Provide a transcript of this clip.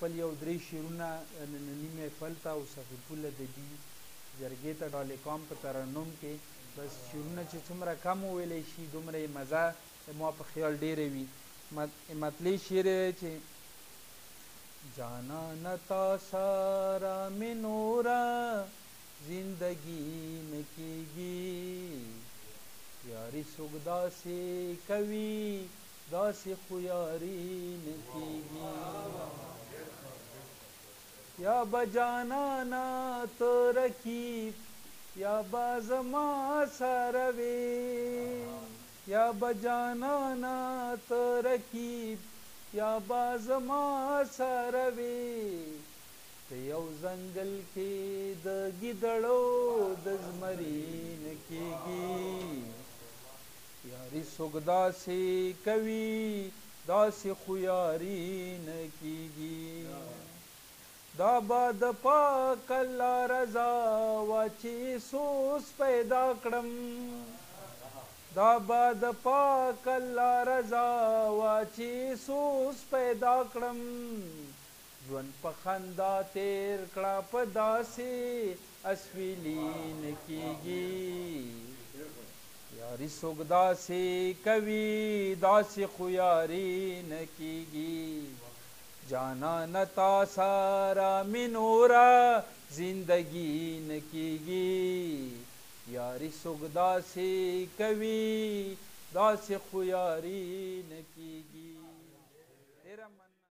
خپل یو درې شعرونه ننني محفل ته او صفیپوله د دې جرګې ته ډالې کوم په ترنم کې بس شعرونه چې څومره کم وویلی شي دومره یې مزه ما په خیال ډېره وي مطلع شعر چې जाना न था सारा में नूरा जिंदगी में कीगी यारी सुगदा से कवि दास खुयारी न कीगी या बजाना ना तो रकीब या बाजमा सरवे या बजाना ना तो रकीब या बाजमा सरवे ते यौ जंगल के द गिदड़ो द ज़मरीन कीगी यारी सुगदा से कवि दास खुयारी न कीगी दा बाद पाक अल्लाह रजा वाची सोस पैदा कडम दा बाद पाक अल्लाह रजा वाची सोस पैदा कडम ژوند په خندا تیر کړه په داسې اسویلین کیږي یاري څوک داسې کوي داسې خو یاري نه کیږي जाना न था सारा मिनोरा जिंदगी न कीगी यारी सुगदा से कवि दास खुयारी न कीगी तेरा